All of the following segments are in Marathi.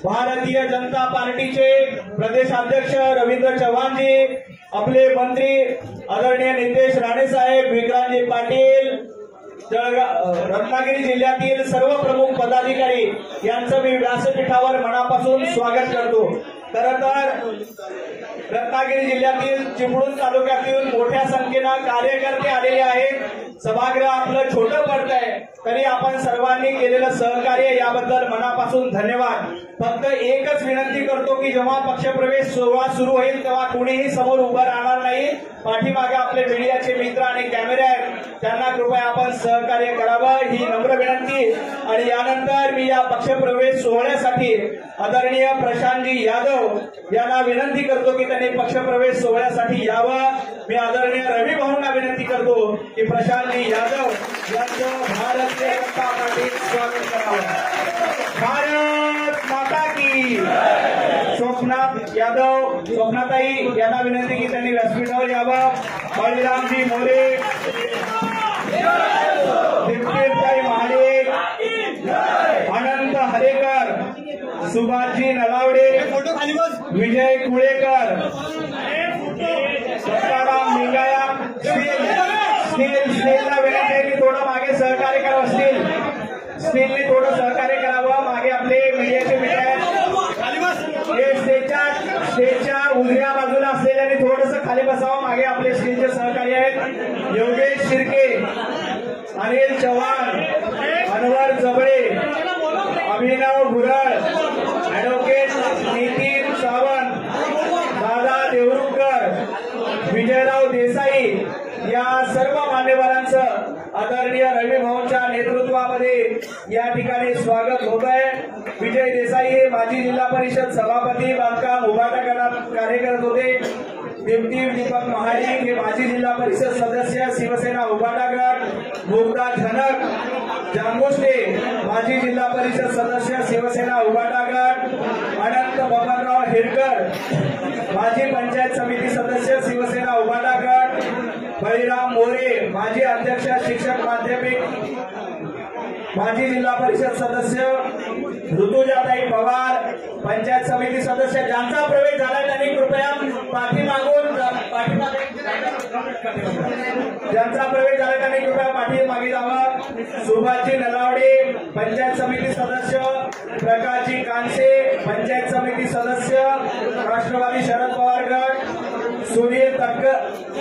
भारतीय जनता पार्टीचे प्रदेशाध्यक्ष रवींद्र चव्हाणजी, आपले मंत्री आदरणीय नितेश राणे साहेब, विक्रांतजी पाटील, रत्नागिरी जिल्ह्यातील सर्व प्रमुख पदाधिकारी यांचं मी व्यासपीठावर मनापासून स्वागत करतो। खरं तर रत्नागिरी जिल्ह्यातील चिपळूण तालुक्यातील मोठ्या संख्येनं कार्यकर्ते आलेले आहेत। सभागृह आपलं छोटं पडतंय तरी आपण सर्वांनी केलेलं सहकार्य याबद्दल मनापासून धन्यवाद। फक्त एकच विनंती करतो की जेव्हा पक्षप्रवेश सोहळा सुरू होईल तेव्हा कोणीही समोर उभं राहणार नाही। पाठीमागे आपले मीडियाचे मित्र आणि कॅमेरे आहेत, त्यांना कृपया आपण सहकार्य करावं ही नम्र विनंती। आणि यानंतर मी या पक्षप्रवेश सोहळ्यासाठी आदरणीय प्रशांतजी यादव यांना विनंती करतो की त्यांनी पक्षप्रवेश सोहळ्यासाठी यावं। मी आदरणीय रवी भाऊंना विनंती करतो की प्रशांतजी यादव यांचं भारतीय जनता पार्टीत स्वागत करावं। भारत माता की। स्वप्नाथ यादव, स्वप्नाताई यांना विनंती की त्यांनी व्यासपीठावर यावं। बळीरामजी मोरे, दीप्तीताई महाडिक, अनंत हरेकर, सुभाषजी नलावडे, विजय कुळेकर, सत्ताराम लिंगाया, स्टीलला विनंती आहे की थोडं मागे सहकार्य करावं। स्टीलने थोडं सहकार्य करावं। मागे आपले मीडियाचे मित्र आहेत, स्टेजच्या उजव्या बाजूला असलेल्याने थोडंसं खाली बसावं। मागे आपले स्टेजचे सहकारी आहेत योगेश शिर्के, अनिल चव्हाण, अनवर जबळे, अभिनव गुरळ, ऍडव्होकेट नितीन सावंत, दादा देवरुखकर, विजयराव देसाई या सर्व मान्यवरांचं आदरणीय रवी भाऊंच्या नेतृत्वामध्ये या ठिकाणी स्वागत होत आहे। विजय देसाई हे माजी जिल्हा परिषद सभापती, बांधकाम उभाटा गटात कार्य करत होते। दीप्ती दीपक महाडिक हे माजी जिल्हा परिषद सदस्य, शिवसेना उभाटा गट। मुक्ता झनक जांगोष्टे माजी जिल्हा परिषद सदस्य, शिवसेना उभाटा गट। अनंत बबनराव हिरकर माजी पंचायत समिती सदस्य, शिवसेना उभाटा गट। बळीराम मोरे माजी अध्यक्ष शिक्षक माध्यमिक, माजी जिल्हा परिषद सदस्य। ऋतुजाताई पवार पंचायत समिती सदस्य। ज्यांचा प्रवेश झाला त्यांनी कृपया पाठीमागे जावं। सुभाषजी नलावडे पंचायत समिती सदस्य, प्रकाशजी कानसे पंचायत समिती सदस्य, राष्ट्रवादी शरद पवार गट।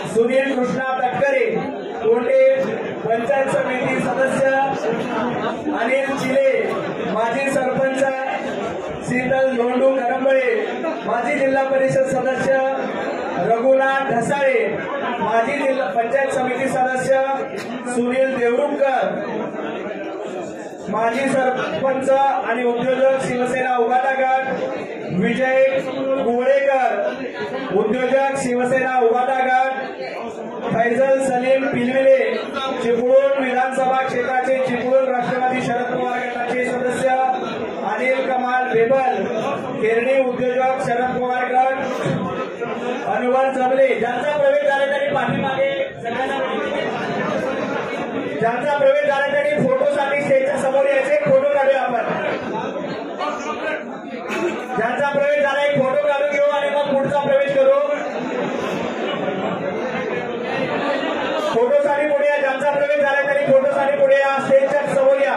सुनील कृष्णा तटकरे कोंडे पंचायत समिती सदस्य। अनिल चिले माजी सरपंच, शीतल लोंडू करंबळे माजी जिल्हा परिषद सदस्य, रघुनाथ ढसाळे माजी जिल्हा पंचायत समिती सदस्य, सुनील देवरुखकर माजी सरपंच आणि उद्योजक, शिवसेना उभाटा गट। विजय गोळेकर उद्योजक, शिवसेना उभाटा गट। फैजल सलीम पिलविले चिपळूण विधानसभा क्षेत्राचे चिपळूण राष्ट्रवादी शरद पवार गटाचे सदस्य। अनिल कमाल बेबल केरणी उद्योजक, शरद पवार गट। अनवर जबले ज्यांचा प्रवेश झाला त्यांनी पाठीमागे ज्यांचा प्रवेश झाला त्यांनी फोटोसाठी स्टेजच्या समोर यायचे, फोटो काढूया आपण। ज्यांचा प्रवेश झाला एक फोटो काढून घेऊ आणि मग पुढचा प्रवेश करू। फोटोसाठी पुढे या, ज्यांचा प्रवेश झाला त्यांनी फोटोसाठी पुढे या, स्टेजच्या समोर या।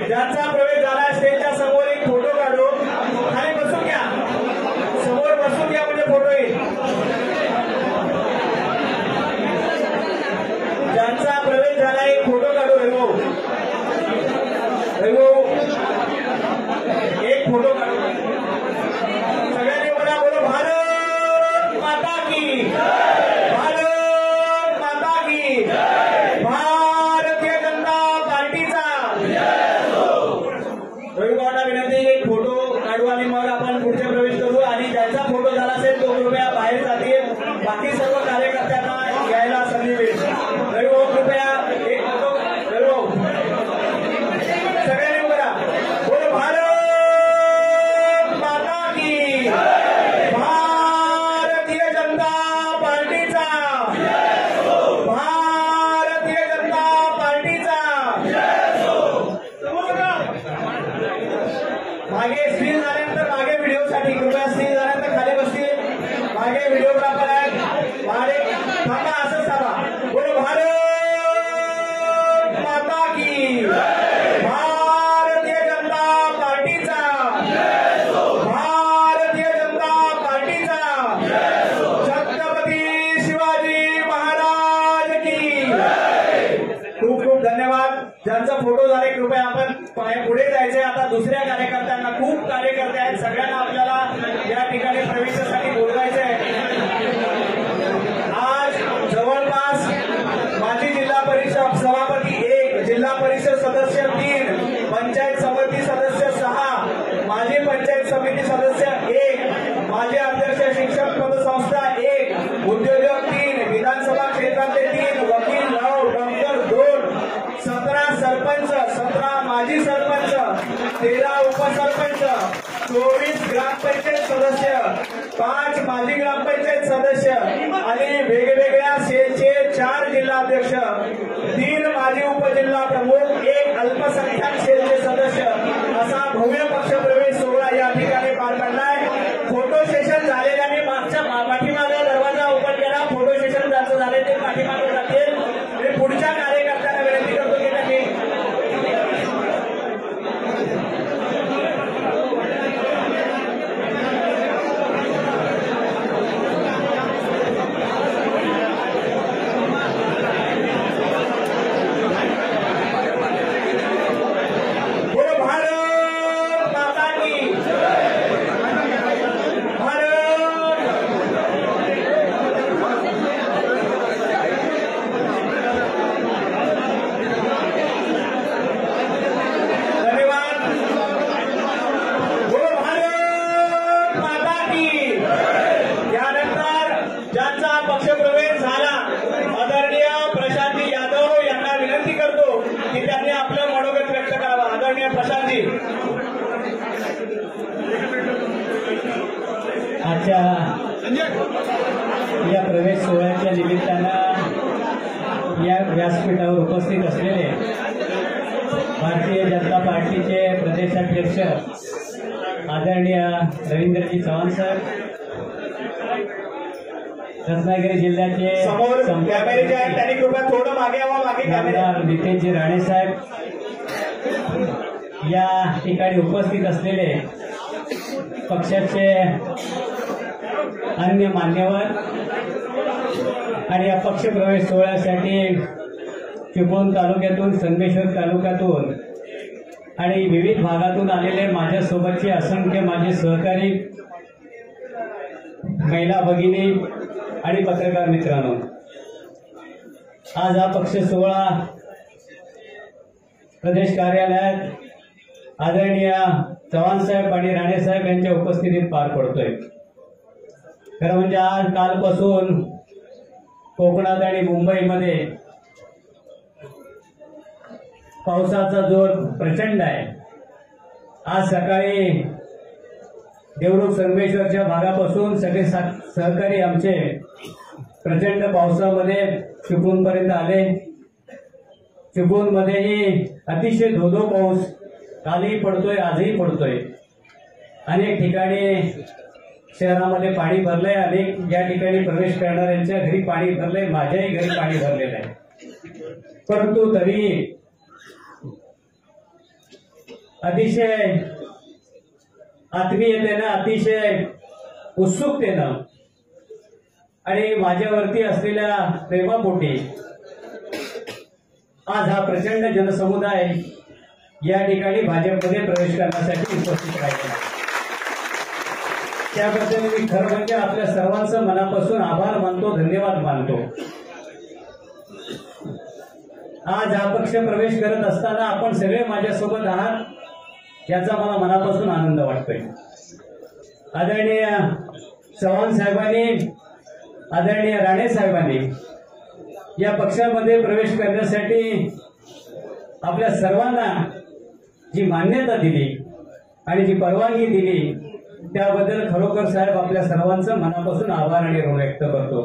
ज्यांचा प्रवेश झाला स्टेजच्या समोर एक फोटो काढू, खाली बसून घ्या, समोर बसून घ्या म्हणजे फोटो येईल। ज्यांचा प्रवेश झाला एक फोटो काढू। एक फोटो काढू सगळ्यांनी बोलो भारत माता की। भारत माता की। भारतीय जनता पार्टीचा रवी भाऊंना विनंती एक फोटो काढू आणि मग आपण पुढचे प्रवेश करू। आणि ज्यांचा फोटो झाला असेल तो कृपया बाहेर जातील, बाकी सर्व कार्यकर्त्यांना यायला संधी मिळेल। रवी भाऊ कृपया एक फोटो, रवी भाऊ सगळ्यांनी करा, बोलो भारत माता की। भारतीय जनता पार्टीचा। भारतीय जनता पार्टीचा। मागे स्क्रीन झाल्यानंतर मागे व्हिडिओसाठी कृपया स्क्रीन झाल्यानंतर खाली बसतील. मागे व्हिडिओग्राफर आहेत. मागे थांबा, असंच थांबा. बोलो भारत माता की, भारतीय जनता पार्टीचा, भारतीय जनता पार्टीचा, छत्रपती शिवाजी महाराज की. खूप खूप धन्यवाद. ज्यांचा फोटो झाले कृपया आपण पुढे जायचंय. आता दुसऱ्या कार्यकर्त्यांना, खूप कार्यकर्ते आहेत, सगळ्यांना आपल्याला या ठिकाणी प्रवेशासाठी बोलवायचंय. आज जवळपास माजी जिल्हा परिषद सभापती 1, जिल्हा परिषद सदस्य 3, पंचायत समिती सदस्य 6, माजी पंचायत समिती सदस्य 1, माजी अध्यक्ष शिक्षक पतसंस्था 1, उद्योजक 3, विधानसभा क्षेत्रातले 3, वकील 9, डॉक्टर 2, 17 सरपंच, 17 माजी सरपंच, 13 उपसरपंच, 24 ग्रामपंचायत सदस्य, 5 माजी ग्रामपंचायत सदस्य आणि वेगवेगळ्या सेलचे 4 जिल्हाध्यक्ष, 3 माजी उपजिल्हा प्रमुख, 1 अल्पसंख्याक सेलचे सदस्य असा भव्य पक्षप्रवेश सोहळा या ठिकाणी पार पडलाय. फोटो सेशन झालेल्याने मागच्या पाठीमागे दरवाजा ओपन केला. फोटो सेशन ज्याचं झाले ते पाठीमागे जातील. मी पुढच्या कार्यकर्त्यांना विनंती करतो की त्यांनी आजच्या या प्रवेश सोहळ्याच्या निमित्तानं या व्यासपीठावर उपस्थित असलेले भारतीय जनता पार्टीचे प्रदेशाध्यक्ष आदरणीय रवींद्रजी चव्हाण साहेब, रत्नागिरी जिल्ह्याचे समोर कॅमेरे जे आहेत त्यांनी कृपया थोडं मागे यावं. मागे आमदार नितेशजी राणे साहेब, या ठिकाणी उपस्थित असलेले पक्षाचे अन्य मान्यवर आणि या पक्ष प्रवेश सोहळ्यासाठी चिपळूण तालुक्यातून, संगमेश्वर तालुक्यातून आणि विविध भागातून आलेले माझ्यासोबतचे असंख्य माझे सहकारी, महिला भगिनी आणि पत्रकार मित्रांनो, आज हा पक्ष सोहळा प्रदेश कार्यालयात आदरणीय चव्हाण साहेब आणि राणे साहेब यांच्या उपस्थितीत पार पडतोय. खरं म्हणजे आज कालपासून कोकणात आणि मुंबईमध्ये पावसाचा जोर प्रचंड आहे. आज सकाळी देवरुख संगमेश्वरच्या भागापासून सगळे सहकारी आमचे प्रचंड पावसामध्ये चिपळूणपर्यंत आले. चिपळूणमध्येही अतिशय धोधो पाऊस कालही पडतोय, आजही पडतोय. अनेक ठिकाणी शहरामध्ये पाणी भरलंय. अनेक या ठिकाणी प्रवेश करणाऱ्यांच्या घरी पाणी भरलंय. माझ्याही घरी पाणी भरलेलं आहे. परंतु तरी अतिशय आत्मीयतेनं, अतिशय उत्सुकतेनं आणि माझ्यावरती असलेल्या प्रेमापोटी आज हा प्रचंड जनसमुदाय या ठिकाणी भाजपमध्ये प्रवेश करण्यासाठी उपस्थित राहिला. त्याबद्दल मी खरं म्हणजे आपल्या सर्वांचं मनापासून आभार मानतो, धन्यवाद मानतो. आज हा पक्ष प्रवेश करत असताना आपण सगळे माझ्यासोबत आहात याचा मला मनापासून आनंद वाटतोय. आदरणीय चव्हाण साहेबांनी, आदरणीय राणे साहेबांनी या पक्षामध्ये प्रवेश करण्यासाठी आपल्या सर्वांना जी मान्यता दिली आणि जी परवानगी दिली त्याबद्दल खरोखर साहेब आपल्या सर्वांचं मनापासून आभार आणि ऋण व्यक्त करतो.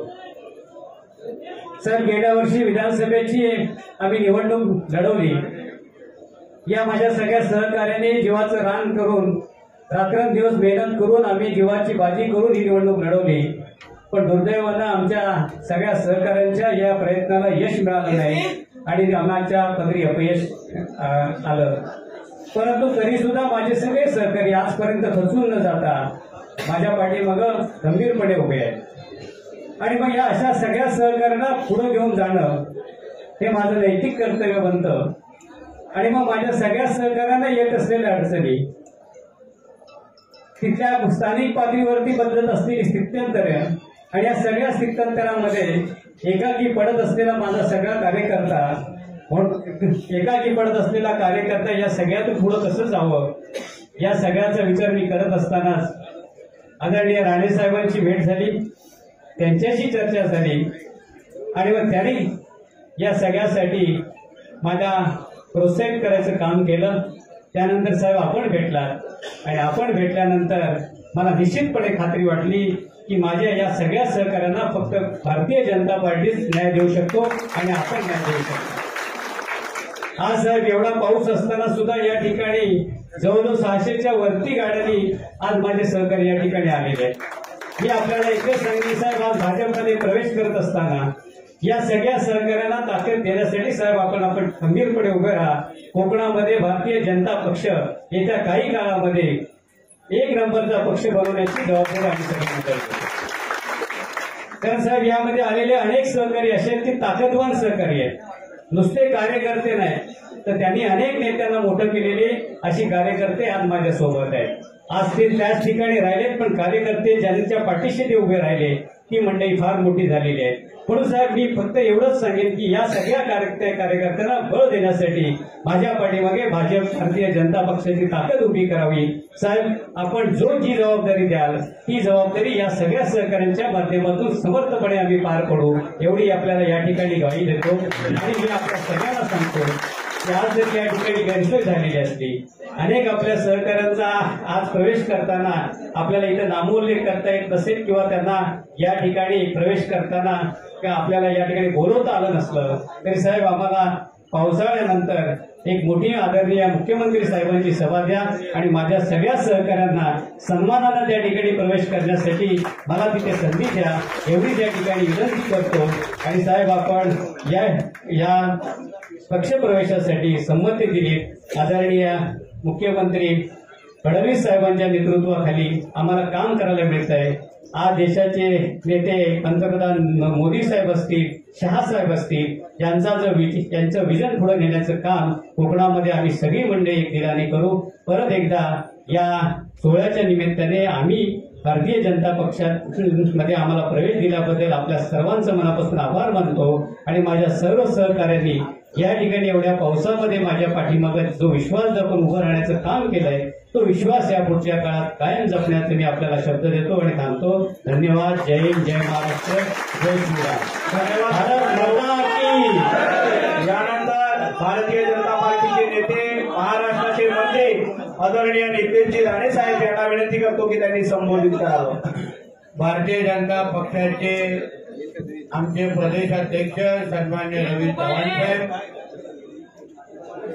सर, गेल्या वर्षी विधानसभेची आम्ही निवडणूक लढवली. या माझ्या सगळ्या सहकार्याने जीवाचं रान करून रात्रंदिवस मेहनत करून आम्ही जीवाची बाजी करून ही निवडणूक लढवली, पण दुर्दैवानं आमच्या सगळ्या सहकाऱ्यांच्या या प्रयत्नाला यश मिळालं नाही आणि आमच्या पदरी अपयश आलं. परंतु तरी सुद्धा माझे सगळे सहकारी आजपर्यंत खचून न जाता माझ्या पाठीमागं गंभीरपणे उभे आहेत आणि मग या अशा सगळ्या सहकार्यांना पुढे घेऊन जाणं हे माझं नैतिक कर्तव्य बनतं. आणि मग माझ्या सगळ्या सहकार्यांना येत असलेल्या अडचणी, तिथल्या स्थानिक पातळीवरती बदलत असलेली स्थित्यंतरं आणि या सगळ्या स्थित्यंतरांमध्ये एकाकी पडत असलेला माझा सगळा कार्यकर्ता, एकाकी पडत असलेला कार्यकर्ता या सगळ्यातून पुढं कसं जावं या सगळ्याचा विचार मी करत असतानाच आदरणीय राणे साहेबांची भेट झाली, त्यांच्याशी चर्चा झाली आणि मग त्यांनी या सगळ्यासाठी माझ्या प्रोत्साहित करायचं काम केलं. त्यानंतर साहेब आपण भेटलात आणि आपण भेटल्यानंतर मला निश्चितपणे खात्री वाटली की माझ्या या सगळ्या सहकार्यांना फक्त भारतीय जनता पार्टीच न्याय देऊ शकतो आणि आपण न्याय देऊ शकतो. आज साहेब एवढा पाऊस असताना सुद्धा या ठिकाणी जवळजवळ 600च्या वरती गाड्यांनी आज माझे सहकारी या ठिकाणी आलेले आहेत. मी आपल्याला इतकं सांगितलं साहेब, आज भाजपमध्ये प्रवेश करत असताना या सगळ्या सहकार्यांना ताकद देण्यासाठी साहेब आपण खंबीरपणे उभे राहा. कोकणामध्ये भारतीय जनता पक्ष येत्या काही काळामध्ये 1 नंबरचा पक्ष बनवण्याची जबाबदारी आम्ही सगळ्यांना करतो. कारण साहेब यामध्ये आलेले अनेक सहकारी असे आहेत की ताकदवान सहकारी आहेत, नुसते कार्यकर्ते नाही तर त्यांनी अनेक नेत्यांना मोठं केलेले अशी कार्यकर्ते आज माझ्यासोबत आहेत. आज ते त्याच ठिकाणी राहिलेत, पण कार्यकर्ते ज्यांच्या पाठीशी ते उभे राहिले ती मंडळी फार मोठी झालेली आहे. म्हणून साहेब मी फक्त एवढंच सांगेन की या सगळ्या कार्यकर्त्यांना बळ देण्यासाठी माझ्या पाठीमागे भाजप भारतीय जनता पक्षाची ताकद उभी करावी. साहेब आपण जी जबाबदारी द्याल ती जबाबदारी या सगळ्या सहकाऱ्यांच्या माध्यमातून समर्थपणे आम्ही पार पडू एवढी आपल्याला या ठिकाणी ग्वाही देतो. आणि मी आपल्या सगळ्यांना सांगतो की आज जर या ठिकाणी गैरसोय झालेली असती, अनेक आपल्या सहकाऱ्यांचा आज प्रवेश करताना आपल्याला इथं नामोल्लेख करता येत नसेल किंवा त्यांना या ठिकाणी प्रवेश करताना आपल्याला या ठिकाणी बोलवता आलं नसलं तरी साहेब आम्हाला पावसाळ्यानंतर एक मोठी आदरणीय मुख्यमंत्री साहेबांची सभा द्या आणि माझ्या सगळ्या सहकाऱ्यांना सन्मानानं त्या ठिकाणी प्रवेश करण्यासाठी मला तिथे संधी द्या एवढी त्या ठिकाणी विनंती करतो. आणि साहेब आपण या पक्षप्रवेशासाठी संमती दिली. आदरणीय मुख्यमंत्री फडणवीस साहेबांच्या नेतृत्वाखाली आम्हाला काम करायला मिळत आहे. आज देशाचे नेते पंतप्रधान मोदी साहेब असतील, शहा साहेब असतील, यांचं विजन पुढे नेण्याचं काम कोकणामध्ये आम्ही सगळी मंडळी एक दिलाने करू. परत एकदा या सोहळ्याच्या निमित्ताने आम्ही भारतीय जनता पक्षामध्ये आम्हाला प्रवेश दिल्याबद्दल आपल्या सर्वांचं मनापासून आभार मानतो. आणि माझ्या सर्व सहकाऱ्यांनी या ठिकाणी एवढ्या पावसामध्ये माझ्या पाठीमागे जो विश्वास जपून उभं राहण्याचं काम केलंय तो विश्वास या पुढच्या काळात कायम जपण्याचे मी आपल्याला शब्द देतो आणि थांबतो. धन्यवाद. जय हिंद, जय महाराष्ट्र, जय श्रीराम. यानंतर भारतीय जनता पार्टीचे नेते महाराष्ट्राचे मंत्री आदरणीय नितेशजी राणे साहेब यांना विनंती करतो की त्यांनी संबोधित करावं. भारतीय जनता पक्षाचे आमचे प्रदेश अध्यक्ष सन्मान्य रवी चव्हाण साहेब,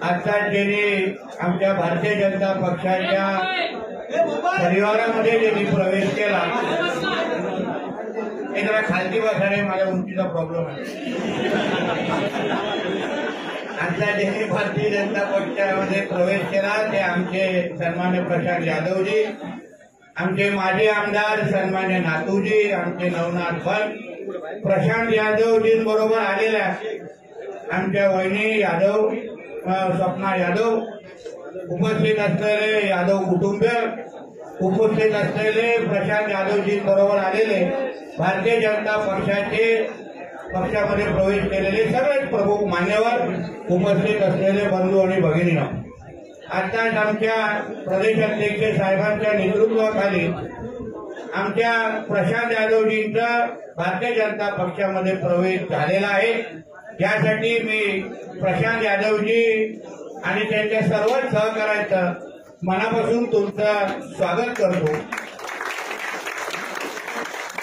आता ज्यांनी आमच्या भारतीय जनता पक्षाच्या परिवारामध्ये ज्यांनी प्रवेश केला, हे जरा खालती बसायला माझ्या उंचीचा प्रॉब्लेम आहे. आता ज्यांनी भारतीय जनता पक्षामध्ये प्रवेश केला ते आमचे सन्मान्य प्रशांत यादवजी, आमचे माजी आमदार सन्मान्य नातूजी, आमचे नवनाथ भट, प्रशांत यादवजींबरोबर आलेल्या आमच्या वहिनी यादव, स्वप्ना यादव, उपस्थित असलेले यादव कुटुंबीय, उपस्थित असलेले प्रशांत यादवजींबरोबर आलेले भारतीय जनता पक्षामध्ये प्रवेश केलेले सगळेच प्रमुख मान्यवर, उपस्थित असलेले बंधू आणि भगिनींनो, आताच आमच्या प्रदेश अध्यक्ष साहेबांच्या नेतृत्वाखाली आमच्या प्रशांत यादवजींचा भारतीय जनता पक्षामध्ये प्रवेश झालेला आहे. यासाठी मी प्रशांत यादवजी आणि त्यांच्या सर्वच सहकाऱ्यांचं मनापासून तुमचं स्वागत करतो.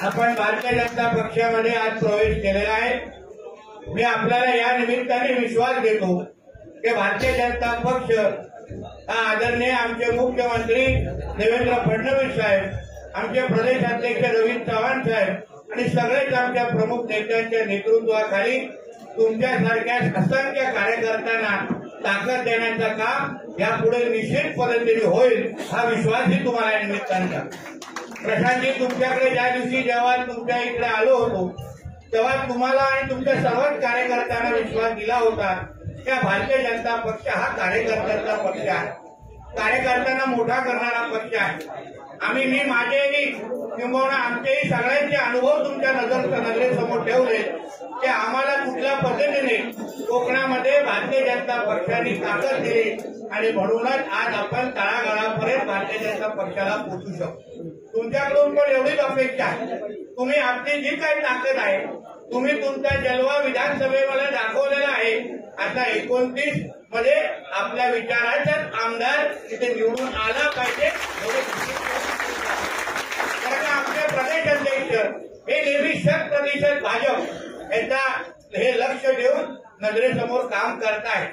आपण भारतीय जनता पक्षामध्ये आज प्रवेश केलेला आहे. मी आपल्याला या निमित्ताने विश्वास देतो की भारतीय जनता पक्ष हा आदरणीय आमचे मुख्यमंत्री देवेंद्र फडणवीस साहेब, आमचे प्रदेश अध्यक्ष रवींद्र चव्हाण साहेब आणि सगळेच आमच्या प्रमुख नेत्यांच्या नेतृत्वाखाली तुमच्यासारख्या असंख्य कार्यकर्त्यांना ताकद देण्याचं काम यापुढे निश्चित पद्धतीने होईल, हा विश्वासही तुम्हाला या निमित्तानं. प्रशांतजी, तुमच्याकडे ज्या दिवशी जेव्हा तुमच्या इकडे आलो होतो तेव्हा तुम्हाला आणि तुमच्या सर्वच कार्यकर्त्यांना विश्वास दिला होता की भारतीय जनता पक्ष हा कार्यकर्त्यांचा पक्ष आहे, कार्यकर्त्यांना मोठा करणारा पक्ष आहे. मी माझेही किंबहुना आमचेही सगळ्यांचे अनुभव तुमच्या नजरेसमोर ठेवले की आम्हाला कुठल्या पद्धतीने कोकणामध्ये भारतीय जनता पक्षाने ताकद दिली आणि म्हणूनच आज आपण तळागाळापर्यंत भारतीय जनता पक्षाला पोहोचू शकतो. तुमच्याकडून पण एवढीच अपेक्षा आहे, तुम्ही आपली जी काही ताकद आहे तुम्ही तुमचा जलवा विधानसभेमध्ये दाखवलेला आहे. आता 29 मध्ये आपल्या विचाराचा आमदार तिथे निवडून आला पाहिजे. कारण आमचे प्रदेश अध्यक्ष हे नेहमी 100% भाजप यांचा हे लक्ष देऊन नजरेसमोर काम करताय.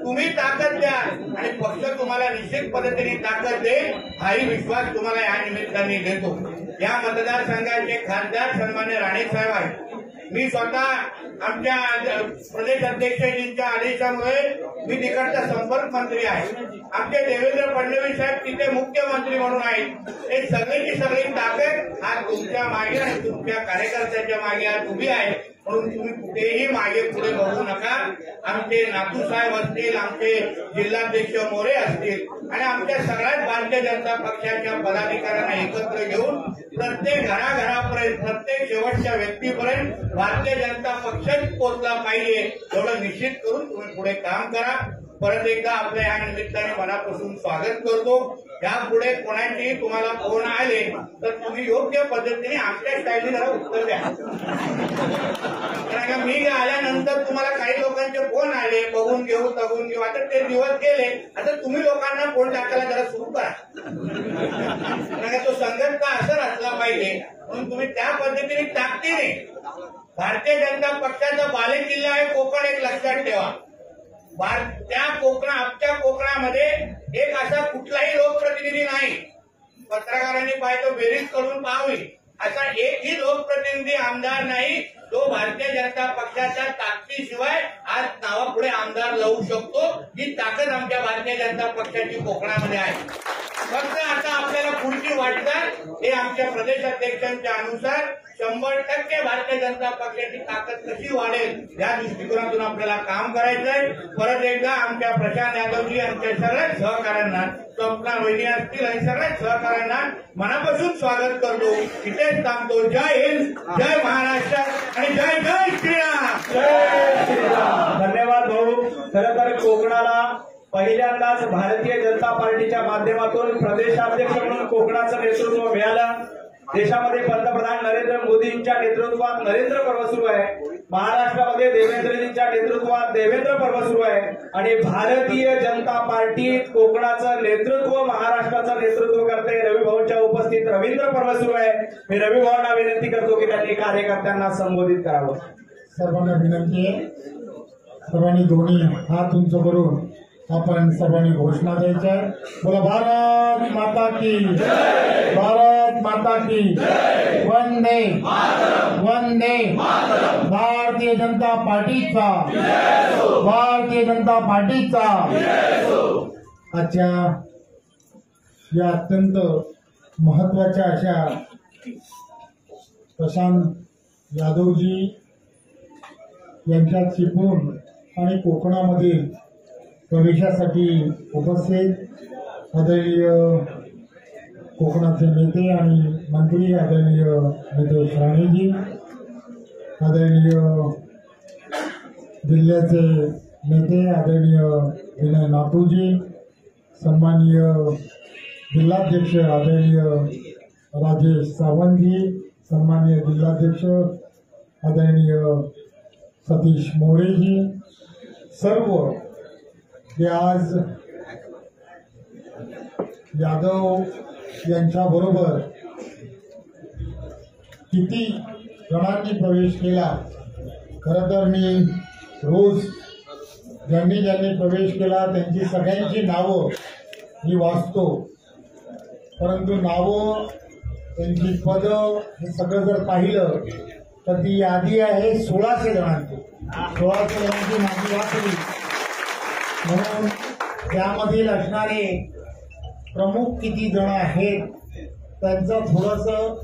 तुम्ही ताकद द्या आणि पक्ष तुम्हाला निश्चित पद्धतीने ताकद देईल, हाही विश्वास तुम्हाला या निमित्ताने देतो. या मतदारसंघाचे खासदार सन्मान्य राणे साहेब आहेत. मी स्वतः आमच्या प्रदेश अध्यक्षजींच्या आदेशामुळे मी तिकडचा संपर्क मंत्री आहे. आमचे देवेंद्र फडणवीस साहेब तिथे मुख्यमंत्री म्हणून आहेत. हे सगळीची सगळी ताकद आज तुमच्या मागे आणि तुमच्या कार्यकर्त्यांच्या मागे आज उभी आहे. म्हणून तुम्ही कुठेही मागे पुढे बघू नका. आमचे नातू साहेब असतील, आमचे जिल्हाध्यक्ष मोरे असतील आणि आमच्या सगळ्याच भारतीय जनता पक्षाच्या पदाधिकाऱ्यांना एकत्र घेऊन प्रत्येक घराघरापर्यंत, प्रत्येक शेवटच्या व्यक्तीपर्यंत भारतीय जनता पक्षच पोहोचला पाहिजे एवढं निश्चित करून तुम्ही पुढे काम करा. परत एकदा आपल्या या निमित्ताने मनापासून स्वागत करतो. यापुढे कोणाचेही तुम्हाला फोन आले तर तुम्ही योग्य पद्धतीने आमच्या स्टाईलने जरा उत्तर द्या. कारण मी आल्यानंतर तुम्हाला काही लोकांचे फोन आले, बघून घेऊ तगून घेऊ, आता ते दिवस गेले. आता तुम्ही लोकांना फोन टाकायला जरा सुरू करा. कारण तो संघटना असर असला पाहिजे म्हणून तुम्ही त्या पद्धतीने ताकदीने. भारतीय जनता पक्षाचा बालेकिल्ला आहे कोकण, एक लक्षात ठेवा. त्या आमच्या कोकणामध्ये एक असा कुठलाही लोकप्रतिनिधी नाही, पत्रकारांनी पाहिजे बेरीज करून पाहावी, असा एकही लोकप्रतिनिधी आमदार नाही तो भारतीय जनता पक्षाच्या ताकदीशिवाय आज नावापुढे आमदार लावू शकतो. ही ताकद आमच्या भारतीय जनता पक्षाची कोकणामध्ये आहे. फक्त आता आपल्याला पुढची वाटचाल हे आमच्या प्रदेश अध्यक्षांच्या अनुसार 100% भारतीय जनता पक्षाची ताकद कशी वाढेल या दृष्टिकोनातून आपल्याला काम करायचंय. परत एकदा आमच्या प्रशांत यादवजी, आमच्या सगळ्याच सहकाऱ्यांना, स्वप्ना वहिनी असतील आणि सगळ्याच सहकाऱ्यांना मनापासून स्वागत करतो. इथेच थांबतो. जय हिंद, जय महाराष्ट्र आणि जय जय श्रीराम. जय श्रीराम. धन्यवाद भाऊ. खरं तर कोकणाला पहिल्यांदाच भारतीय जनता पार्टीच्या माध्यमातून प्रदेशाध्यक्ष म्हणून कोकणाचं नेतृत्व मिळालं. देशामध्ये पंतप्रधान नरेंद्र मोदींच्या नेतृत्वात नरेंद्र पर्व सुरू आहे, महाराष्ट्रामध्ये देवेंद्रजींच्या नेतृत्वात देवेंद्र पर्व सुरू आहे आणि भारतीय जनता पार्टी कोकणाचं नेतृत्व, महाराष्ट्राचं नेतृत्व करते. रविभाऊंच्या उपस्थित रवींद्र पर्व सुरू आहे. मी रविभाऊंना विनंती करतो की त्यांनी कार्यकर्त्यांना संबोधित करावं. सर्वांना विनंती आहे, सर्वांनी दोन्ही हात उंच करून आपण सर्वांनी घोषणा द्यायच्या आहे. बोला भारत माता की, भारत माता की, वंदे वंदे. भारतीय जनता पार्टीचा, भारतीय जनता पार्टीचा. आजच्या या अत्यंत महत्वाच्या अशा प्रशांत यादवजी यांच्यात शिकून आणि कोकणामधील प्रवेशासाठी उपस्थित आदरणीय कोकणाचे नेते आणि मंत्री आदरणीय नितेश राणेजी, आदरणीय जिल्ह्याचे नेते आदरणीय विनय नातूजी, सन्माननीय जिल्हाध्यक्ष आदरणीय राजेश सावंतजी, सन्माननीय जिल्हाध्यक्ष आदरणीय सतीश मोरेजी, सर्व जे आज यादव यांच्याबरोबर किती जणांनी प्रवेश केला. खरं तर मी रोज ज्यांनी प्रवेश केला त्यांची सगळ्यांची नावं मी वाचतो. परंतु नावं, त्यांची पदं हे सगळं जर पाहिलं तर ती यादी आहे 1600 जणांची. 1600 जणांची माझी वाचली. म्हणून त्यामधील असणारे प्रमुख किती जण आहेत त्यांचं थोडंसं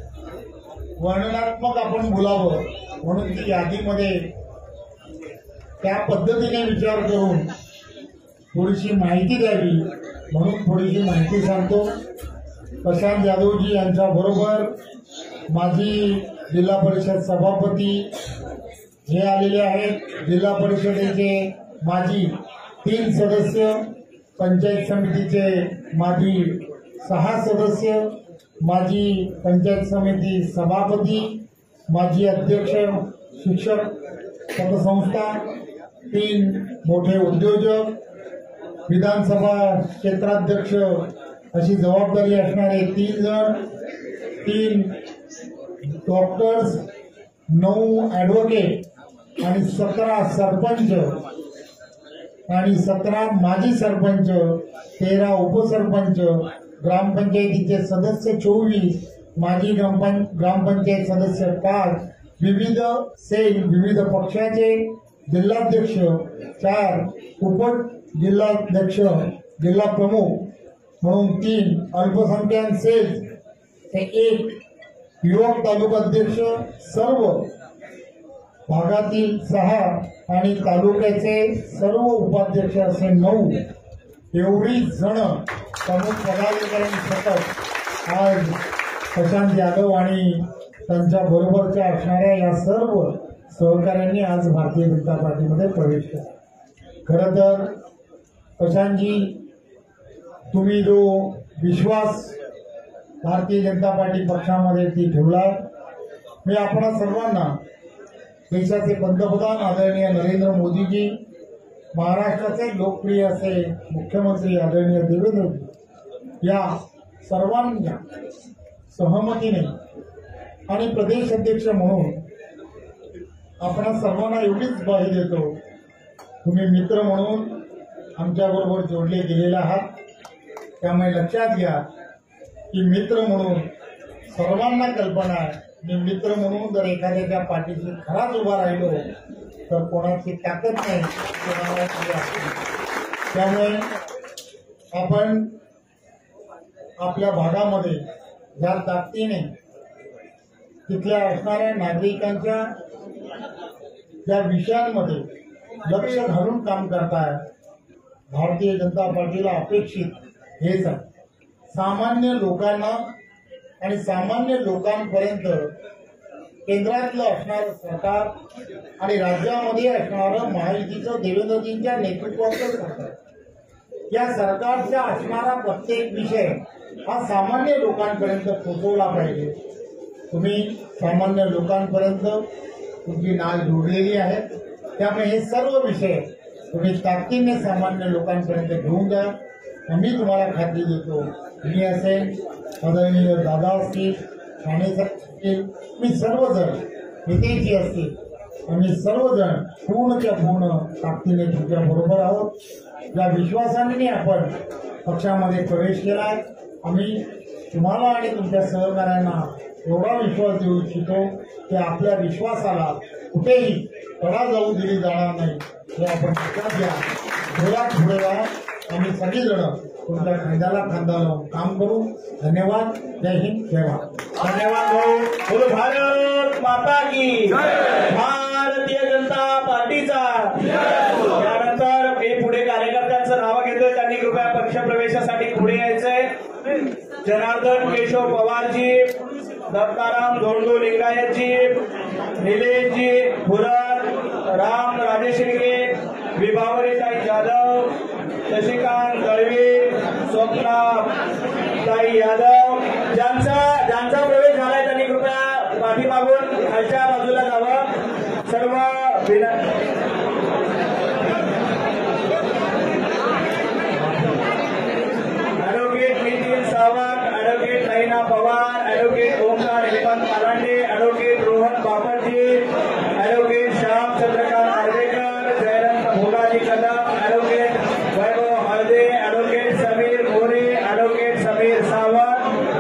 वर्णनात्मक आपण बोलावं, म्हणून ती यादीमध्ये त्या पद्धतीने विचार करून थोडीशी माहिती द्यावी म्हणून थोडीशी माहिती सांगतो. प्रशांत जाधवजी यांच्याबरोबर माजी जिल्हा परिषद सभापती हे आलेले आहेत. जिल्हा परिषदेचे माजी 3 सदस्य, पंचायत समितीचे माजी 6 सदस्य, माजी पंचायत समिती सभापती, माजी अध्यक्ष शिक्षक पतसंस्था, 3 मोठे उद्योजक, विधानसभा क्षेत्राध्यक्ष अशी जबाबदारी असणारे 3 जण, 3 डॉक्टर्स, 9 ॲडव्होकेट आणि 17 सरपंच आणि 17 माजी सरपंच, 13 उपसरपंच, ग्रामपंचायतीचे सदस्य 24, माजी ग्रामपंचायत सदस्य 5, विविध सेल विविध पक्षाचे जिल्हाध्यक्ष 4, उप जिल्हाध्यक्ष जिल्हा प्रमुख म्हणून 3, अल्पसंख्याक सेल हे 1, युवक तालुकाध्यक्ष सर्व भागातील 6 आणि तालुक्याचे सर्व उपाध्यक्ष असे 9. एवढी जण प्रमुख पदाधिकाऱ्यांसकट आज प्रशांत जाधव आणि त्यांच्या बरोबरच्या असणाऱ्या या सर्व सहकाऱ्यांनी आज भारतीय जनता पार्टीमध्ये प्रवेश केला. खरं तर प्रशांतजी, तुम्ही जो विश्वास भारतीय जनता पार्टी पक्षामध्ये ती ठेवला, मी आपणा सर्वांना देशाचे पंतप्रधान आदरणीय नरेंद्र मोदीजी, महाराष्ट्राचे लोकप्रिय असे मुख्यमंत्री आदरणीय देवेंद्रजी या सर्वांच्या सहमतीने आणि प्रदेश अध्यक्ष म्हणून आपण सर्वांना एवढीच ग्वाही देतो, तुम्ही मित्र म्हणून आमच्याबरोबर जोडले गेलेले आहात. त्यामुळे लक्षात घ्या की मित्र म्हणून सर्वांना कल्पना आहे, मी मित्र म्हणून जर एखाद्याच्या पाठीशी खराच उभा राहिलो तर कोणाची ताकद नाही, कोणाला त्यामुळे आपण आपल्या भागामध्ये ज्या ताकदीने तिथल्या असणाऱ्या नागरिकांच्या ज्या विषयांमध्ये लक्ष घालून काम करताय, भारतीय जनता पार्टीला अपेक्षित हेच आहे. सामान्य लोकांना आणि सामान्य लोकांपर्यंत केंद्रातलं असणारं सरकार आणि राज्यामध्ये असणारं महायुतीचं देवेंद्रजींच्या नेतृत्वाचं सरकार, या सरकारचा असणारा प्रत्येक विषय हा सामान्य लोकांपर्यंत पोहोचवला पाहिजे. तुम्ही सामान्य लोकांपर्यंत तुमची नाळ जोडलेली आहे, त्यामुळे हे सर्व विषय तुम्ही ताकदीने सामान्य लोकांपर्यंत घेऊन जा. आम्ही तुम्हाला खात्री देतो, मी असेल, आदरणीय दादा असतील, ठाणे असतील, मी सर्वजण नेतेजी असतील, आम्ही सर्वजण पूर्णच्या पूर्ण ताकदीने तुमच्या बरोबर आहोत. या विश्वासाने आपण पक्षामध्ये प्रवेश केला. आम्ही तुम्हाला आणि तुमच्या सहकाऱ्यांना एवढा विश्वास देऊ इच्छितो की आपल्या विश्वासाला कुठेही तडा जाऊ दिली जाणार नाही, हे आपण लक्षात घ्या. पुढे राहा, आम्ही सगळीजण तुमच्या खांद्याला खांदा लावून काम करू. धन्यवाद. जय हिंद, जय भारत. धन्यवाद भाऊ. बोलो भारत माता की, भारतीय जनता पार्टीचा. त्यानंतर मी पुढे कार्यकर्त्यांचं नाव घेतोय, त्यांनी कृपया पक्ष प्रवेशासाठी पुढे यायचंय. जनार्दन केशव पवारजी, दत्ताराम धोंडो लिंगायतजी, निलेशजी फुरत, राम राजेशिंगे, विभावरीताई जाधव, शशिकांत दळवी, स्वप्नाताई यादव, ज्यांचा प्रवेश झालाय त्यांनी कृपया पाठीमागून खालच्या बाजूला जावं. सर्व advocate Nitin Sawant, advocate Naina Pawar, advocate Omkar Hemant Palande, advocate Rohan Bapatji, advocate Shyam Chandrakant Narvekar, Jayant Bhogaji Kadam, advocate Vaibhav Halde, advocate Sameer More, advocate Sameer Sawant,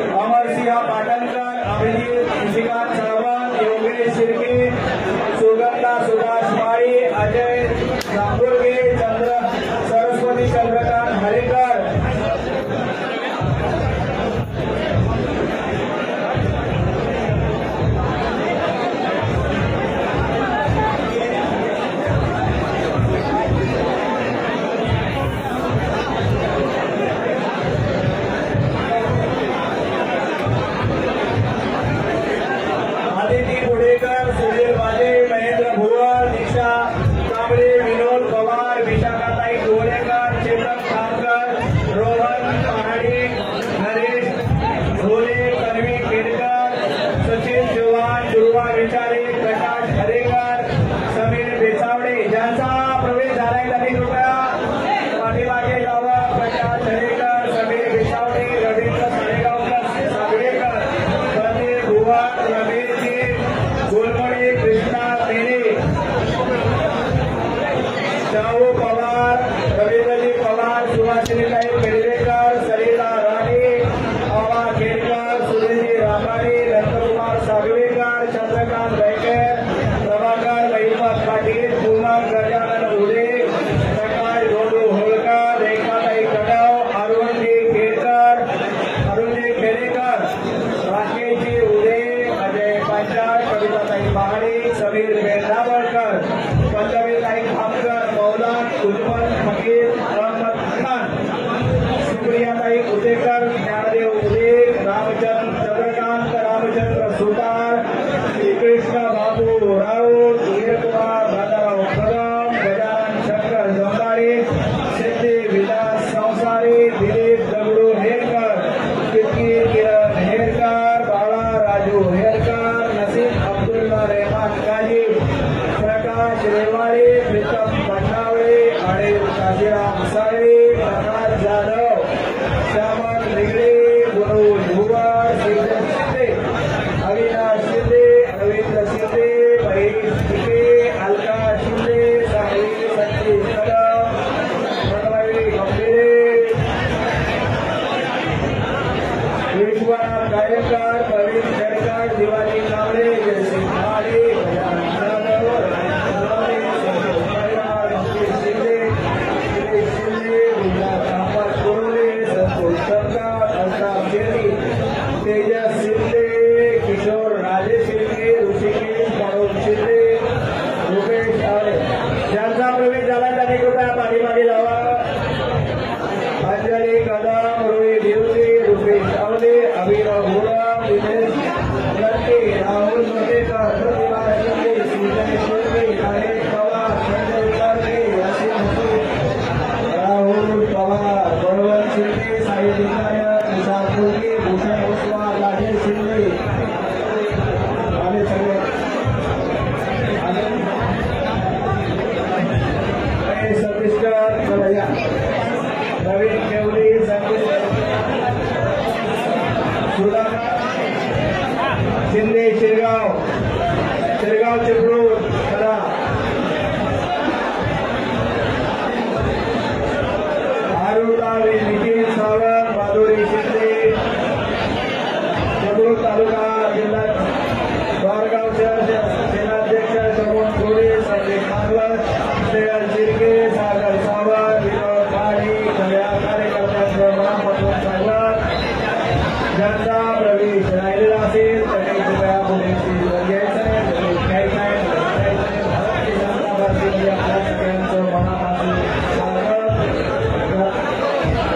Gaikwad, Pravin Sherkar, Diwali Kawale, Jaysing Mali, Gajanan Jadhav, Rajesh Shinde, Vilas Kambal Kolhe, Santosh Sarkar, Altaf Shetty, Tejas Shinde, Kishore राजे शिंदे, ऋषिकेश मनोज शिंदे, रुपेश आवळे ज्यांचा प्रवेश झाला त्यांनी कृपया पाठीमागे लावा. अंजली कदम, रोहित हिवरे, रुपेश आवले, अभिनव गुलाम, दिनेश लटके, राहुल मटेकर, प्रतिभा शिंदे, सुजय शिंदे, महेश पवार, संजय कार्के, यासिन हुसेन, राहुल पवार, बळवंत शिंदे, साहिल विनायक, निशांत फुलके, भूषण ओसवाल, राजेश शिंदे आले सगळे सतीशकर कलया, नवीन केवली, सुधाकर शिंदे, शिरगाव चिपळूण कला, आरुतावी, निखिल सावंत, माधुरी शिंदे, चिपळूण तालुका जिल्हा द्वारगाव शहर सेनाध्यक्ष समोर कोळे, संजय भागवत, श्रेयल शिर्के, सागर सावंत, विनोद पाणी, सगळ्या कार्यकर्त्यांचं मनापासून स्वागत. ज्यांचा प्रवेश राहिलेला असेल त्यांनी कृपया पुढे स्टेजवर यायचं आहे. भारतीय जनता पार्टीमध्ये आपल्या सगळ्यांचं मनापासून स्वागत.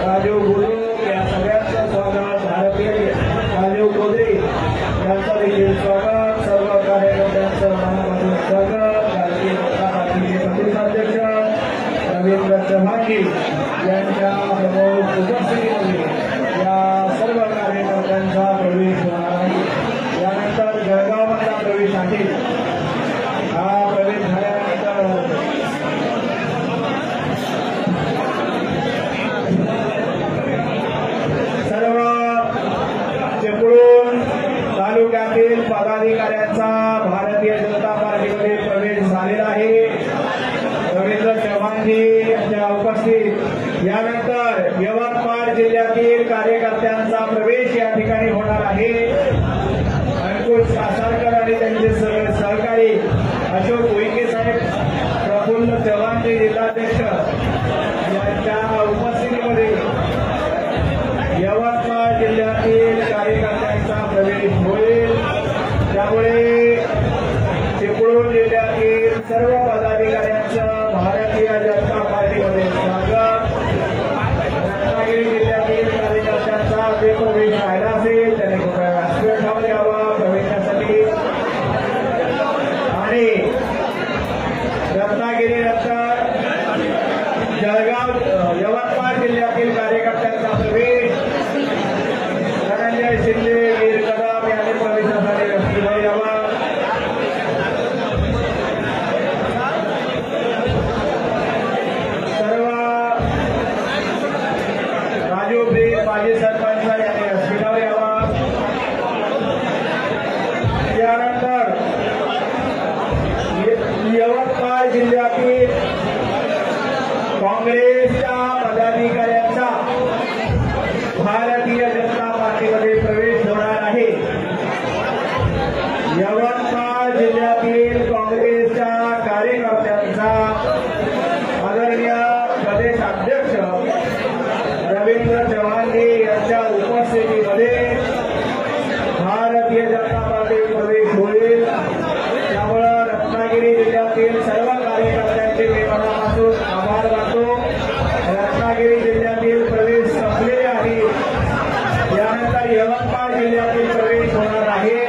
राजीव गुरु या सगळ्यांचं स्वागत. भारतीय राजीव कोदरे यांचं देखील स्वागत. सर्व कार्यकर्त्यांचं मनापासून स्वागत. भारतीय जनता पार्टीचे प्रदेशाध्यक्ष रवींद्र चव्हाणजी यांच्या प्रमुख उपस्थितीमध्ये या सर्व कार्यकर्त्यांचा प्रवेश होणार आहे. यानंतर जळगावमधला प्रवेश आहे. हा प्रवेश झाल्यानंतर सर्व चिपळूण तालुक्यातील पदाधिकाऱ्यांचा भारतीय जनता पार्टीमध्ये प्रवेश झालेला आहे. रवींद्र चव्हाणजी यांच्या उपस्थित यानंतर यवतमाळ जिल्ह्यातील कार्यकर्त्यांचा प्रवेश या ठिकाणी होणार आहे. अंकुश सासरकर आणि त्यांचे सहकारी अशोक उईके साहेब, प्रफुल्ल चव्हाणजी जिल्हाध्यक्ष यांच्या उपस्थितीमध्ये यवतमाळ जिल्ह्यातील कार्यकर्त्यांचा प्रवेश होईल. त्यामुळे चिपळूण जिल्ह्यातील सर्व पदाधिकाऱ्यांचं भारतीय जनता पार्टीमध्ये स्वागत. रत्नागिरी जिल्ह्यातील कार्यकर्त्यांचा जे प्रवेश राहिला असेल त्याने कृपया व्यासपीठावर यावा प्रवेशासाठी. आणि रत्नागिरीनंतर जळगाव यवतमाळ जिल्ह्यातील कार्यकर्त्यांचा प्रवेश धनंजय शिंदे, वीर कदम यांनी प्रवेशासाठी व्यासपीठावर यावा. माजी सरपंच यांनी व्यासपीठावर यावा. यानंतर यवतमाळ जिल्ह्यातील काँग्रेसच्या पदाधिकाऱ्यांचा भारतीय जनता पार्टीमध्ये प्रवेश होणार आहे. यवतमाळ जिल्ह्यातील काँग्रेसच्या कार्यकर्त्यांचा आदरणीय प्रदेशाध्यक्ष रवींद्र चव्हाणजी यांच्या उपस्थितीमध्ये भारतीय जनता पार्टी प्रवेश होईल. त्यामुळं रत्नागिरी जिल्ह्यातील सर्व कार्यकर्त्यांचे मी मनापासून आभार मानतो. रत्नागिरी जिल्ह्यातील प्रवेश संपलेले आहे. यानंतर यवतमाळ जिल्ह्यातील प्रवेश होणार आहे.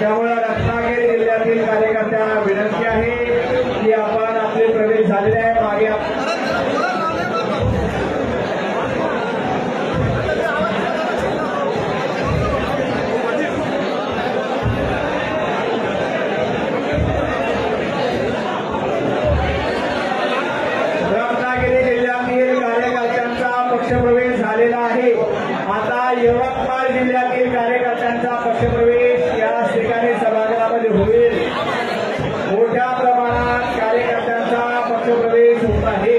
त्यामुळं रत्नागिरी जिल्ह्यातील कार्यकर्त्यांना विनंती आहे की आपण आपले प्रवेश झालेले आहे मागे पक्षप्रवेश झालेला आहे. आता यवतमाळ जिल्ह्यातील कार्यकर्त्यांचा पक्षप्रवेश या ठिकाणी सभागृहामध्ये होईल. मोठ्या प्रमाणात कार्यकर्त्यांचा पक्षप्रवेश होत आहे.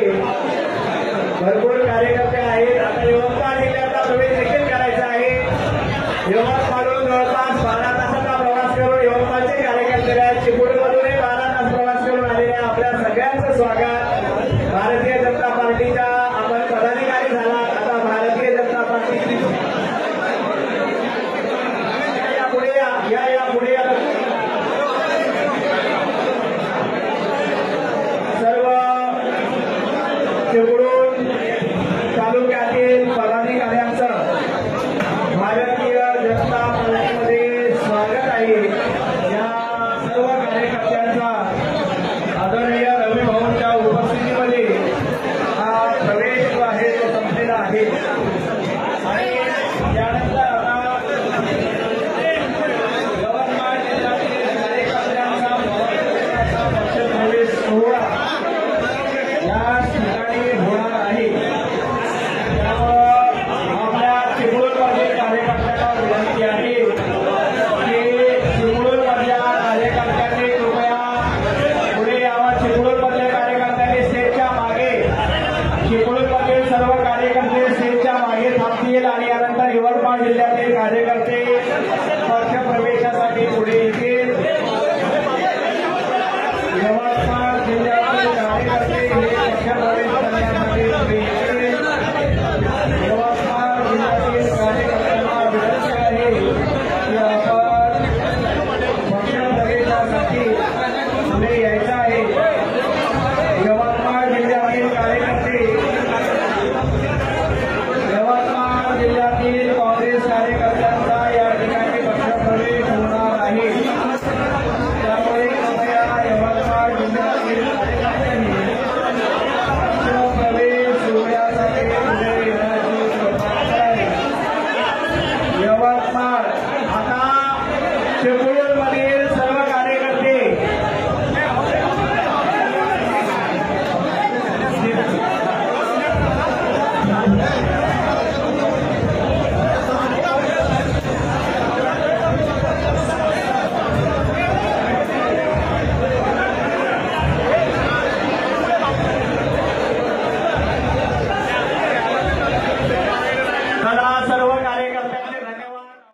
भरपूर कार्यकर्ते आहेत. आता यवतमाळ जिल्ह्याचा प्रवेश देखील करायचा आहे. शेपूट